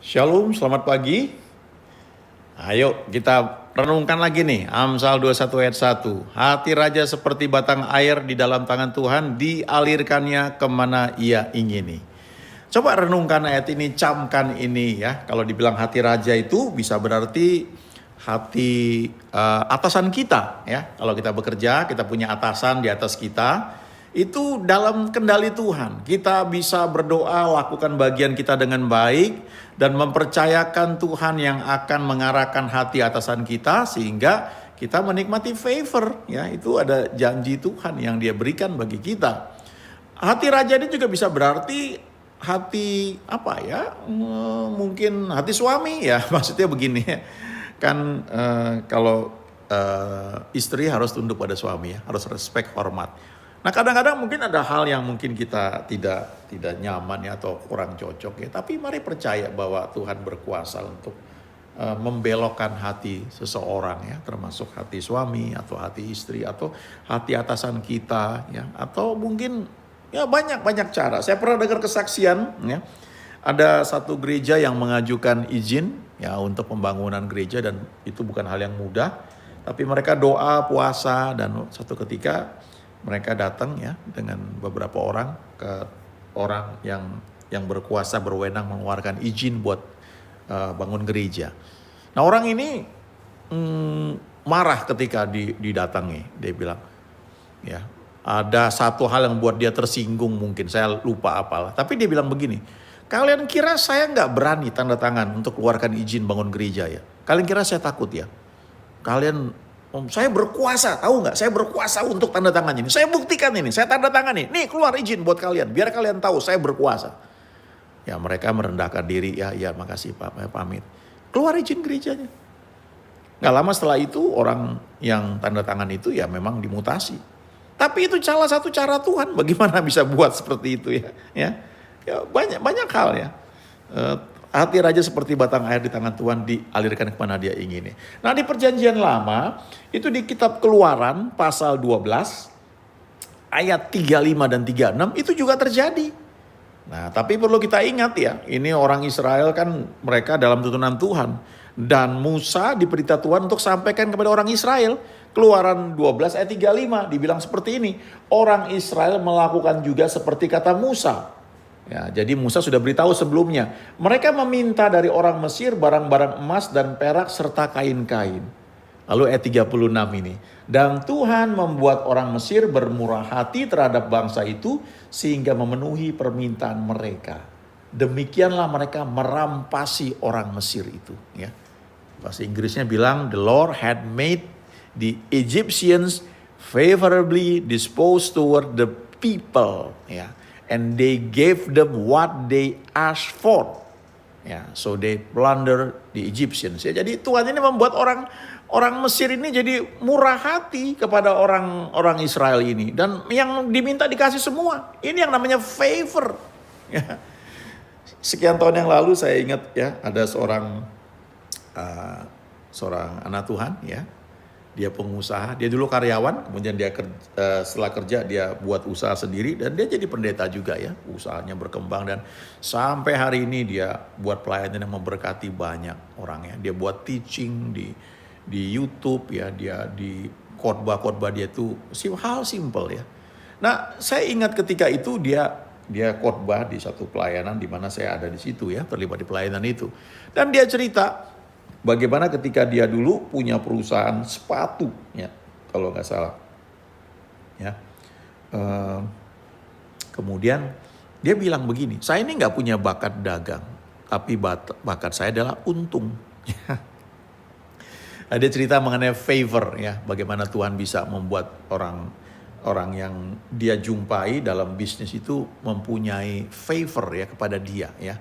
Shalom, selamat pagi. Ayo kita renungkan lagi nih, Amsal 21 ayat 1. Hati raja seperti batang air di dalam tangan Tuhan, dialirkannya kemana ia ingini. Coba renungkan ayat ini, camkan ini ya. Kalau dibilang hati raja itu bisa berarti hati atasan kita ya. Kalau kita bekerja, kita punya atasan di atas kita. Itu dalam kendali Tuhan. Kita bisa berdoa, lakukan bagian kita dengan baik dan mempercayakan Tuhan yang akan mengarahkan hati atasan kita sehingga kita menikmati favor ya. Itu ada janji Tuhan yang Dia berikan bagi kita. Hati raja ini juga bisa berarti hati apa ya? Mungkin hati suami ya. Maksudnya begini ya. Kan kalau istri harus tunduk pada suami ya, harus respect, hormat. Nah kadang-kadang mungkin ada hal yang mungkin kita tidak nyaman ya atau kurang cocok ya. Tapi mari percaya bahwa Tuhan berkuasa untuk membelokkan hati seseorang ya. Termasuk hati suami atau hati istri atau hati atasan kita ya. Atau mungkin ya banyak cara. Saya pernah dengar kesaksian ya. Ada satu gereja yang mengajukan izin ya untuk pembangunan gereja dan itu bukan hal yang mudah. Tapi mereka doa, puasa dan satu ketika mereka datang ya dengan beberapa orang ke orang yang berkuasa berwenang mengeluarkan izin buat bangun gereja. Nah orang ini marah ketika didatangi. Dia bilang ya ada satu hal yang buat dia tersinggung mungkin. Saya lupa apalah. Tapi dia bilang begini. Kalian kira saya nggak berani tanda tangan untuk keluarkan izin bangun gereja ya? Kalian kira saya takut ya? Kalian saya berkuasa, tahu nggak? Saya berkuasa untuk tanda tangan ini. Saya buktikan ini, saya tanda tangan ini. Nih keluar izin buat kalian, biar kalian tahu saya berkuasa. Ya mereka merendahkan diri, ya makasih Pak, pamit. Keluar izin gerejanya. Gak lama setelah itu orang yang tanda tangan itu ya memang dimutasi. Tapi itu salah satu cara Tuhan, bagaimana bisa buat seperti itu ya? Ya banyak hal ya. Hati raja seperti batang air di tangan Tuhan dialirkan kemana dia ingin. Nah di perjanjian lama itu di kitab Keluaran pasal 12 ayat 35 dan 36 itu juga terjadi. Nah tapi perlu kita ingat ya, ini orang Israel kan mereka dalam tuntunan Tuhan. Dan Musa diperintah Tuhan untuk sampaikan kepada orang Israel. Keluaran 12 ayat 35 dibilang seperti ini. Orang Israel melakukan juga seperti kata Musa. Ya, jadi Musa sudah beritahu sebelumnya. Mereka meminta dari orang Mesir barang-barang emas dan perak serta kain-kain. Lalu ayat 36 ini. Dan Tuhan membuat orang Mesir bermurah hati terhadap bangsa itu sehingga memenuhi permintaan mereka. Demikianlah mereka merampasi orang Mesir itu. Ya. Bahasa Inggrisnya bilang, the Lord had made the Egyptians favorably disposed toward the people. Ya. And they gave them what they asked for. Ya, so they plunder the Egyptians. Ya, jadi Tuhan ini membuat orang Mesir ini jadi murah hati kepada orang Israel ini. Dan yang diminta dikasih semua. Ini yang namanya favor. Ya. Sekian tahun yang lalu saya ingat ya ada seorang anak Tuhan ya. Dia pengusaha, dia dulu karyawan, kemudian dia setelah kerja dia buat usaha sendiri dan dia jadi pendeta juga ya. Usahanya berkembang dan sampai hari ini dia buat pelayanan yang memberkati banyak orang ya. Dia buat teaching di YouTube ya, dia di khotbah-khotbah dia tuh hal simple ya. Nah, saya ingat ketika itu dia khotbah di satu pelayanan di mana saya ada di situ ya, terlibat di pelayanan itu. Dan dia cerita bagaimana ketika dia dulu punya perusahaan sepatu, ya, kalau nggak salah, ya. Kemudian dia bilang begini, saya ini nggak punya bakat dagang, tapi bakat saya adalah untung. Dia cerita mengenai favor, ya, bagaimana Tuhan bisa membuat orang yang dia jumpai dalam bisnis itu mempunyai favor ya kepada dia, ya,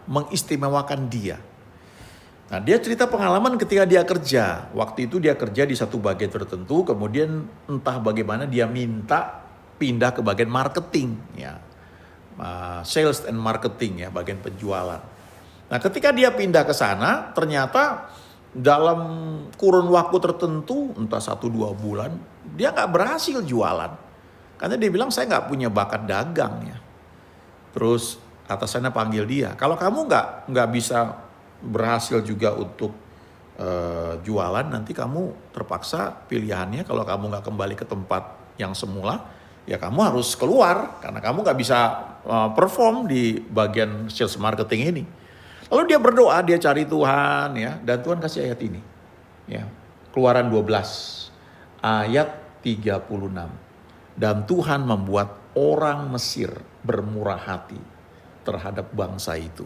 mengistimewakan dia. Nah dia cerita pengalaman ketika dia kerja. Waktu itu dia kerja di satu bagian tertentu. Kemudian entah bagaimana dia minta pindah ke bagian marketing. Ya, sales and marketing ya, bagian penjualan. Nah ketika dia pindah ke sana ternyata dalam kurun waktu tertentu entah 1-2 bulan. Dia gak berhasil jualan. Karena dia bilang saya gak punya bakat dagang ya. Terus atasannya panggil dia, kalau kamu nggak bisa berhasil juga untuk jualan, nanti kamu terpaksa pilihannya kalau kamu nggak kembali ke tempat yang semula, ya kamu harus keluar karena kamu nggak bisa perform di bagian sales marketing ini. Lalu dia berdoa, dia cari Tuhan ya, dan Tuhan kasih ayat ini. Ya. Keluaran 12 ayat 36. Dan Tuhan membuat orang Mesir bermurah hati terhadap bangsa itu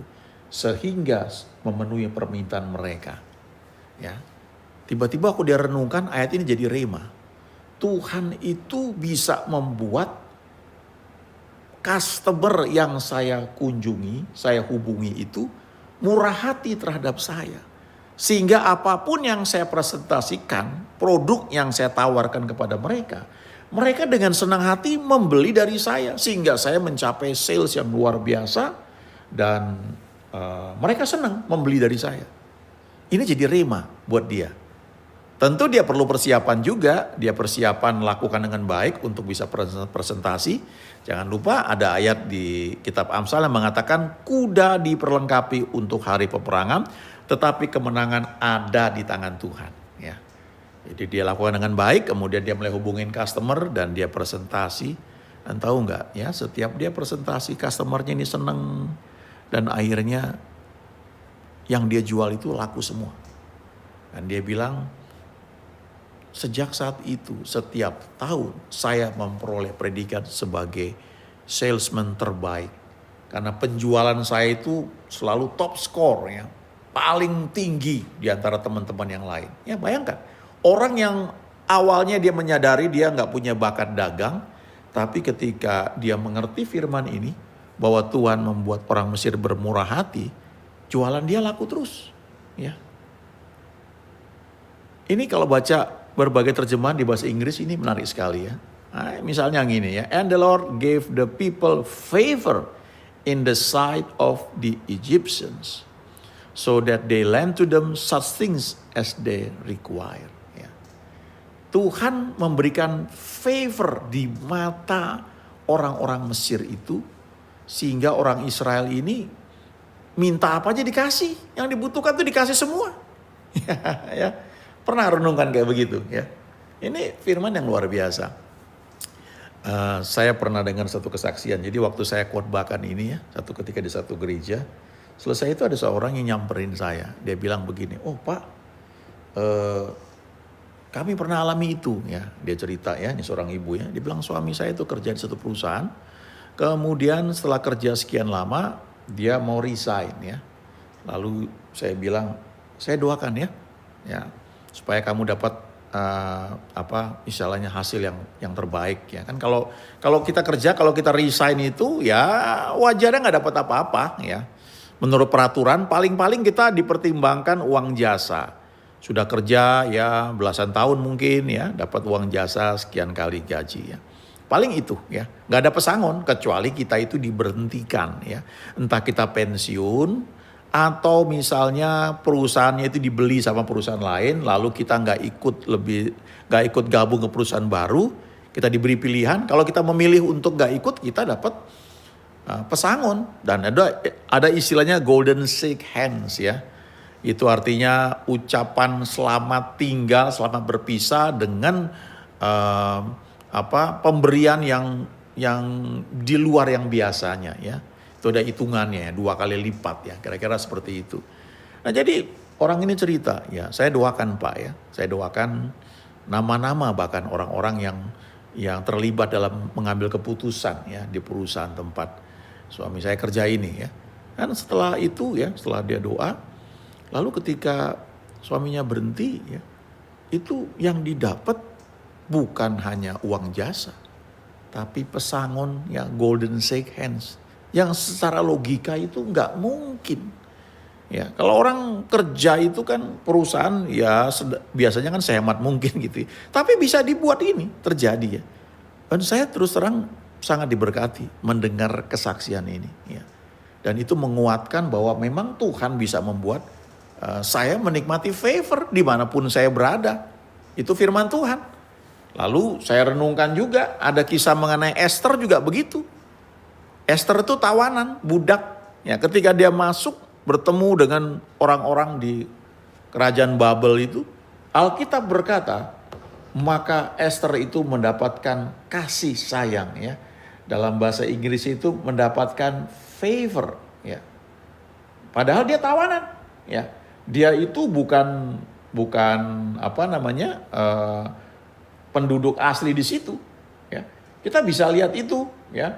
sehingga memenuhi permintaan mereka. Ya. Tiba-tiba aku dia renungkan ayat ini jadi rema. Tuhan itu bisa membuat customer yang saya kunjungi, saya hubungi itu murah hati terhadap saya. Sehingga apapun yang saya presentasikan, produk yang saya tawarkan kepada mereka, mereka dengan senang hati membeli dari saya. Sehingga saya mencapai sales yang luar biasa dan mereka senang membeli dari saya. Ini jadi rema buat dia. Tentu dia perlu persiapan juga, dia persiapan lakukan dengan baik untuk bisa presentasi. Jangan lupa ada ayat di kitab Amsal yang mengatakan kuda diperlengkapi untuk hari peperangan, tetapi kemenangan ada di tangan Tuhan. Ya. Jadi dia lakukan dengan baik, kemudian dia mulai hubungin customer dan dia presentasi. Dan tahu nggak ya, setiap dia presentasi customernya ini seneng dan akhirnya yang dia jual itu laku semua. Dan dia bilang, sejak saat itu setiap tahun saya memperoleh predikat sebagai salesman terbaik. Karena penjualan saya itu selalu top score ya. Paling tinggi di antara teman-teman yang lain. Ya bayangkan, orang yang awalnya dia menyadari dia nggak punya bakat dagang. Tapi ketika dia mengerti firman ini, bahwa Tuhan membuat orang Mesir bermurah hati, jualan dia laku terus. Ya. Ini kalau baca berbagai terjemahan di bahasa Inggris ini menarik sekali ya. Nah, misalnya yang ini ya. And the Lord gave the people favor in the sight of the Egyptians, so that they lent to them such things as they require. Ya. Tuhan memberikan favor di mata orang-orang Mesir itu, sehingga orang Israel ini minta apa aja dikasih, yang dibutuhkan tuh dikasih semua. Ya. Pernah renungkan kayak begitu ya. Ini firman yang luar biasa. Saya pernah dengar satu kesaksian. Jadi waktu saya khotbahkan ini ya, satu ketika di satu gereja, selesai itu ada seorang yang nyamperin saya. Dia bilang begini, oh Pak, kami pernah alami itu ya. Dia cerita ya, ini seorang ibu ya. Dia bilang suami saya itu kerja di satu perusahaan. Kemudian setelah kerja sekian lama, dia mau resign ya. Lalu saya bilang, saya doakan ya. Supaya kamu dapat istilahnya hasil yang terbaik ya kan. Kalau kita kerja, kalau kita resign itu ya wajarnya nggak dapat apa-apa ya. Menurut peraturan paling-paling kita dipertimbangkan uang jasa. Sudah kerja ya belasan tahun mungkin ya, dapat uang jasa sekian kali gaji ya. Paling itu ya, nggak ada pesangon kecuali kita itu diberhentikan ya. Entah kita pensiun, atau misalnya perusahaannya itu dibeli sama perusahaan lain, lalu kita nggak ikut gabung ke perusahaan baru, kita diberi pilihan. Kalau kita memilih untuk nggak ikut, kita dapat pesangon. Dan ada istilahnya golden shake hands ya. Itu artinya ucapan selamat tinggal, selamat berpisah dengan pemberian yang di luar yang biasanya ya. Itu ada hitungannya 2 kali lipat ya, kira-kira seperti itu. Nah jadi orang ini cerita ya, saya doakan Pak ya, saya doakan nama-nama bahkan orang-orang yang terlibat dalam mengambil keputusan ya di perusahaan tempat suami saya kerja ini ya. Dan setelah itu ya, setelah dia doa, lalu ketika suaminya berhenti ya, itu yang didapat bukan hanya uang jasa, tapi pesangon ya, golden shake hands. Yang secara logika itu nggak mungkin. Ya, kalau orang kerja itu kan perusahaan ya biasanya kan sehemat mungkin gitu. Tapi bisa dibuat ini terjadi ya. Dan saya terus terang sangat diberkati mendengar kesaksian ini. Ya. Dan itu menguatkan bahwa memang Tuhan bisa membuat saya menikmati favor dimanapun saya berada. Itu firman Tuhan. Lalu saya renungkan juga ada kisah mengenai Esther juga begitu. Esther itu tawanan, budak Ya, ketika dia masuk bertemu dengan orang-orang di kerajaan Babel itu, Alkitab berkata, maka Esther itu mendapatkan kasih sayang ya. Dalam bahasa Inggris itu mendapatkan favor ya. Padahal dia tawanan ya. Dia itu bukan penduduk asli di situ ya. Kita bisa lihat itu ya.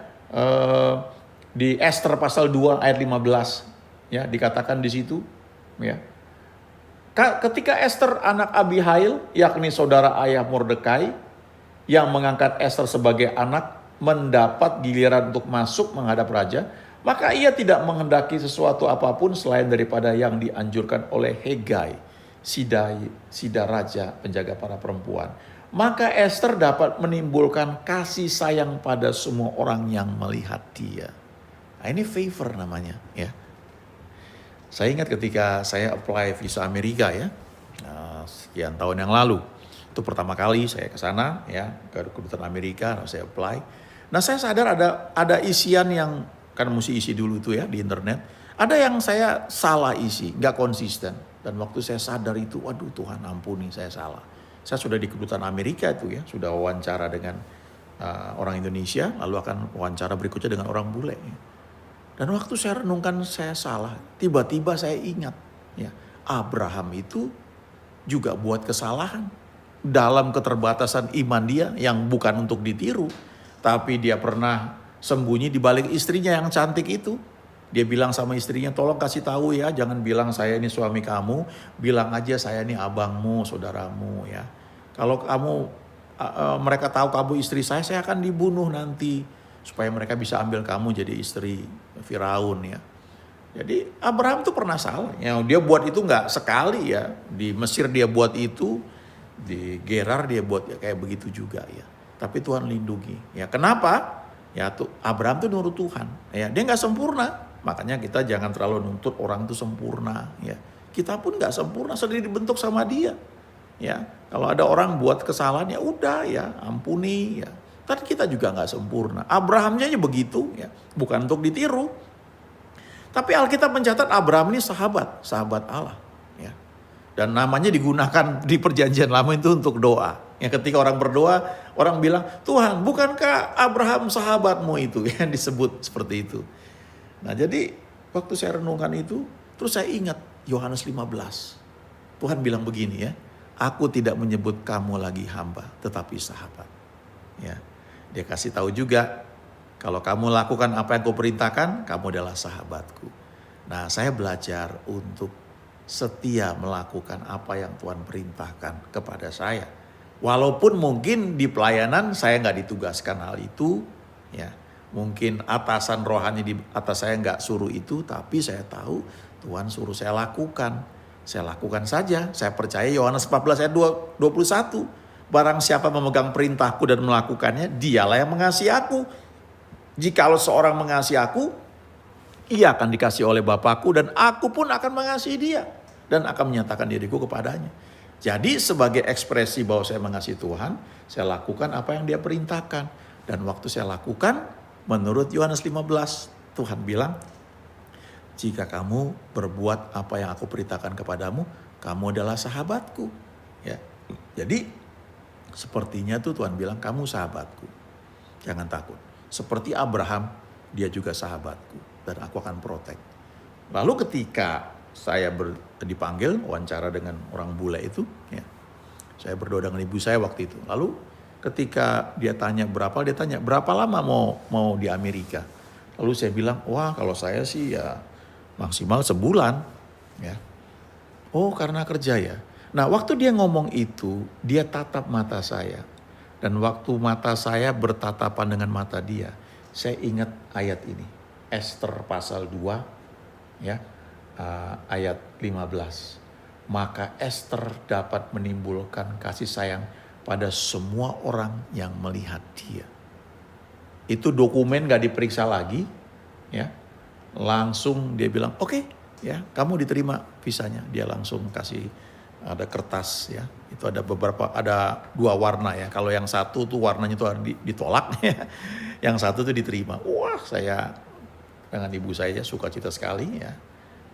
Di Esther pasal 2 ayat 15 ya, dikatakan di situ ya. Ketika Esther anak Abihail, yakni saudara ayah Mordekai, yang mengangkat Esther sebagai anak, mendapat giliran untuk masuk menghadap raja, maka ia tidak menghendaki sesuatu apapun selain daripada yang dianjurkan oleh Hegai, sida raja, penjaga para perempuan. Maka Esther dapat menimbulkan kasih sayang pada semua orang yang melihat dia. Nah, ini favor namanya ya. Saya ingat ketika saya apply visa Amerika ya, sekian tahun yang lalu. Itu pertama kali saya ke sana ya, ke kedutaan Amerika, saya apply. Nah, saya sadar ada isian yang kan mesti isi dulu itu ya di internet. Ada yang saya salah isi, nggak konsisten. Dan waktu saya sadar itu, waduh Tuhan ampuni saya salah. Saya sudah di kedutaan Amerika itu ya, sudah wawancara dengan orang Indonesia, lalu akan wawancara berikutnya dengan orang bule. Ya. Dan waktu saya renungkan saya salah, tiba-tiba saya ingat ya, Abraham itu juga buat kesalahan dalam keterbatasan iman dia yang bukan untuk ditiru, tapi dia pernah sembunyi di balik istrinya yang cantik itu. Dia bilang sama istrinya, tolong kasih tahu ya, jangan bilang saya ini suami kamu, bilang aja saya ini abangmu, saudaramu ya. Kalau mereka tahu kamu istri saya akan dibunuh nanti. Supaya mereka bisa ambil kamu jadi istri Firaun ya. Jadi Abraham tuh pernah salah. Ya, dia buat itu nggak sekali ya. Di Mesir dia buat itu, di Gerar dia buat ya kayak begitu juga ya. Tapi Tuhan lindungi. Ya kenapa? Ya tuh Abraham tuh nurut Tuhan. Ya dia nggak sempurna. Makanya kita jangan terlalu nuntut orang itu sempurna. Ya kita pun nggak sempurna, sendiri dibentuk sama dia. Ya kalau ada orang buat kesalahan ya udah ya ampuni ya. Tapi kita juga nggak sempurna. Abrahamnya aja begitu ya, bukan untuk ditiru. Tapi Alkitab mencatat Abraham ini sahabat Allah ya. Dan namanya digunakan di perjanjian lama itu untuk doa. Yang ketika orang berdoa, orang bilang, Tuhan bukankah Abraham sahabatmu itu? Ya disebut seperti itu. Nah jadi waktu saya renungkan itu, terus saya ingat Yohanes 15. Tuhan bilang begini ya, aku tidak menyebut kamu lagi hamba, tetapi sahabat. Ya. Dia kasih tahu juga, kalau kamu lakukan apa yang kuperintahkan, kamu adalah sahabatku. Nah, saya belajar untuk setia melakukan apa yang Tuhan perintahkan kepada saya. Walaupun mungkin di pelayanan saya nggak ditugaskan hal itu, ya mungkin atasan rohani di atas saya nggak suruh itu, tapi saya tahu Tuhan suruh saya lakukan. Saya lakukan saja. Saya percaya Yohanes 14 ayat 21. Barang siapa memegang perintahku dan melakukannya, dialah yang mengasihi aku. Jikalau seorang mengasihi aku, ia akan dikasihi oleh Bapakku dan aku pun akan mengasihi dia. Dan akan menyatakan diriku kepadanya. Jadi sebagai ekspresi bahwa saya mengasihi Tuhan, saya lakukan apa yang dia perintahkan. Dan waktu saya lakukan, menurut Yohanes 15, Tuhan bilang, jika kamu berbuat apa yang aku perintahkan kepadamu, kamu adalah sahabatku. Ya, jadi sepertinya tuh Tuhan bilang kamu sahabatku. Jangan takut. Seperti Abraham, dia juga sahabatku. Dan aku akan protect. Lalu ketika saya dipanggil wawancara dengan orang bule itu. Ya, saya berdoa dengan ibu saya waktu itu. Lalu ketika dia tanya berapa lama mau di Amerika. Lalu saya bilang, wah kalau saya sih ya maksimal sebulan. Ya. Oh karena kerja ya. Nah waktu dia ngomong itu, dia tatap mata saya. Dan waktu mata saya bertatapan dengan mata dia, saya ingat ayat ini. Esther pasal 2 ya, ayat 15. Maka Esther dapat menimbulkan kasih sayang pada semua orang yang melihat dia. Itu dokumen gak diperiksa lagi ya. Langsung dia bilang oke, ya kamu diterima visanya. Dia langsung kasih ada kertas ya, itu ada dua warna ya. Kalau yang satu tuh warnanya tuh ditolak ya. Yang satu tuh diterima. Wah saya dengan ibu saya, sukacita sekali ya.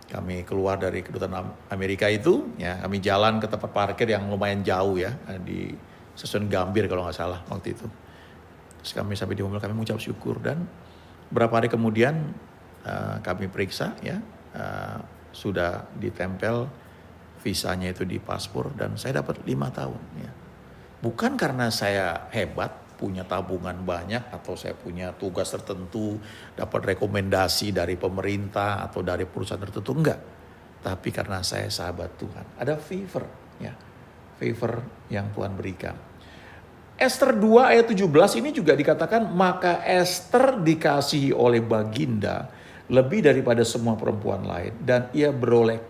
Kami keluar dari kedutaan Amerika itu, ya kami jalan ke tempat parkir yang lumayan jauh ya, di stasiun Gambir kalau nggak salah waktu itu. Terus kami sampai di mobil, kami mengucap syukur, dan beberapa hari kemudian kami periksa ya, sudah ditempel visanya itu di paspor, dan saya dapat 5 tahun ya. Bukan karena saya hebat, punya tabungan banyak, atau saya punya tugas tertentu, dapat rekomendasi dari pemerintah atau dari perusahaan tertentu, enggak. Tapi karena saya sahabat Tuhan, ada favor ya, favor yang Tuhan berikan. Esther 2 ayat 17 ini juga dikatakan, maka Esther dikasihi oleh Baginda lebih daripada semua perempuan lain, dan ia beroleh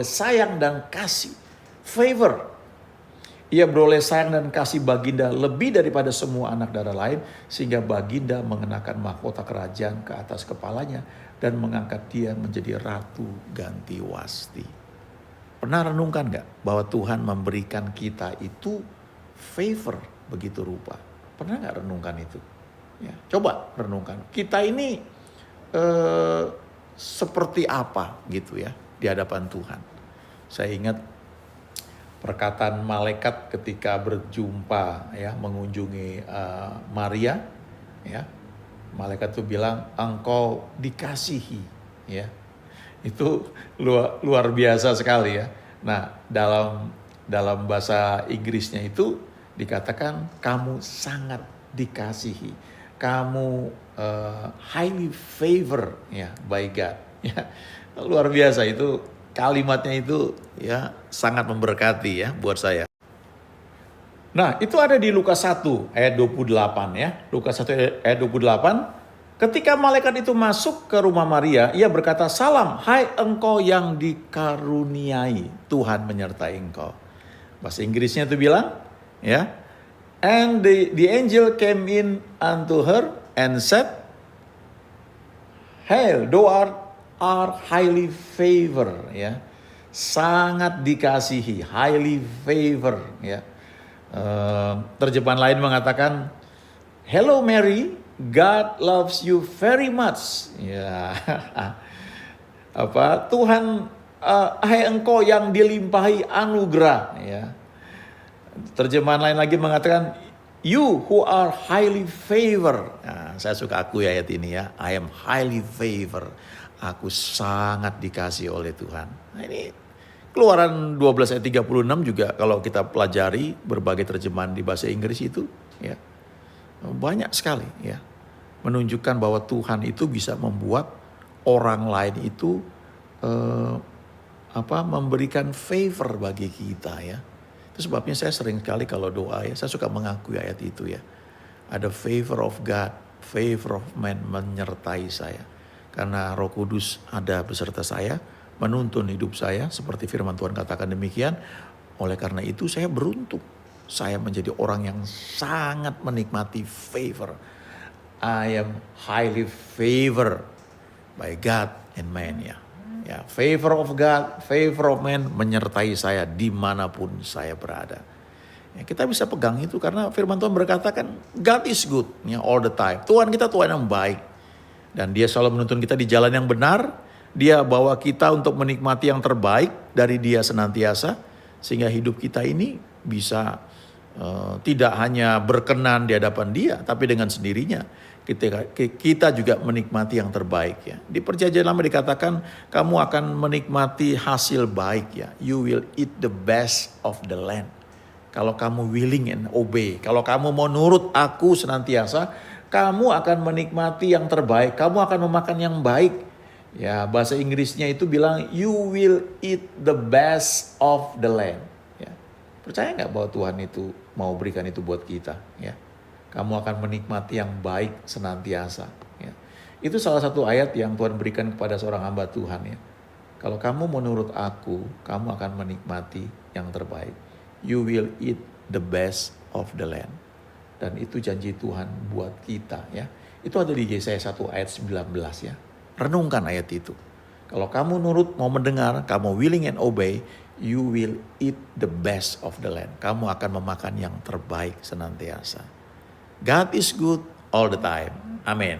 sayang dan kasih, favor. Ia beroleh sayang dan kasih Baginda lebih daripada semua anak darah lain, sehingga Baginda mengenakan mahkota kerajaan ke atas kepalanya dan mengangkat dia menjadi ratu ganti wasti. Pernah renungkan gak bahwa Tuhan memberikan kita itu favor begitu rupa? Pernah gak renungkan itu? Ya, coba renungkan. Kita ini seperti apa gitu ya di hadapan Tuhan. Saya ingat perkataan malaikat ketika berjumpa ya, mengunjungi Maria ya. Malaikat itu bilang, engkau dikasihi ya. Itu luar biasa sekali ya. Nah, dalam bahasa Inggrisnya itu dikatakan kamu sangat dikasihi. Kamu highly favor ya by God ya. Luar biasa itu. Kalimatnya itu ya sangat memberkati ya buat saya. Nah, itu ada di Lukas 1 ayat 28 ya. Lukas 1 ayat 28. Ketika malaikat itu masuk ke rumah Maria, ia berkata, salam, hai engkau yang dikaruniai, Tuhan menyertai engkau. Bahasa Inggrisnya itu bilang ya. And the angel came in unto her and said, hail, thou are highly favored ya, sangat dikasihi, highly favored ya. Terjemahan lain mengatakan, hello Mary, God loves you very much ya. Tuhan, hai engkau yang dilimpahi anugerah ya. Terjemahan lain lagi mengatakan, you who are highly favored. Nah, saya suka akui ayat ini ya, I am highly favored. Aku sangat dikasih oleh Tuhan. Nah, ini Keluaran 12 ayat 36 juga kalau kita pelajari berbagai terjemahan di bahasa Inggris itu ya, banyak sekali ya, menunjukkan bahwa Tuhan itu bisa membuat orang lain itu memberikan favor bagi kita ya. Itu sebabnya saya sering sekali kalau doa ya, saya suka mengakui ayat itu ya. Ada favor of God, favor of man menyertai saya. Karena Roh Kudus ada beserta saya, menuntun hidup saya, seperti firman Tuhan katakan demikian. Oleh karena itu saya beruntung. Saya menjadi orang yang sangat menikmati favor. I am highly favored by God and man ya. Ya, favor of God, favor of man menyertai saya dimanapun saya berada. Ya, kita bisa pegang itu karena firman Tuhan berkata kan, God is good ya, all the time. Tuhan kita Tuhan yang baik. Dan dia selalu menuntun kita di jalan yang benar. Dia bawa kita untuk menikmati yang terbaik dari dia senantiasa. Sehingga hidup kita ini bisa tidak hanya berkenan di hadapan dia. Tapi dengan sendirinya kita juga menikmati yang terbaik ya. Di perjanjian lama dikatakan kamu akan menikmati hasil baik ya. You will eat the best of the land. Kalau kamu willing and obey. Kalau kamu mau nurut aku senantiasa, kamu akan menikmati yang terbaik. Kamu akan memakan yang baik. Ya, bahasa Inggrisnya itu bilang you will eat the best of the land. Ya. Percaya nggak bahwa Tuhan itu mau berikan itu buat kita? Ya. Kamu akan menikmati yang baik senantiasa. Ya. Itu salah satu ayat yang Tuhan berikan kepada seorang hamba Tuhan ya. Kalau kamu menurut aku, kamu akan menikmati yang terbaik. You will eat the best of the land. Dan itu janji Tuhan buat kita ya. Itu ada di Yesaya 1 ayat 19 ya. Renungkan ayat itu. Kalau kamu nurut, mau mendengar, kamu willing and obey, you will eat the best of the land. Kamu akan memakan yang terbaik senantiasa. God is good all the time. Amin.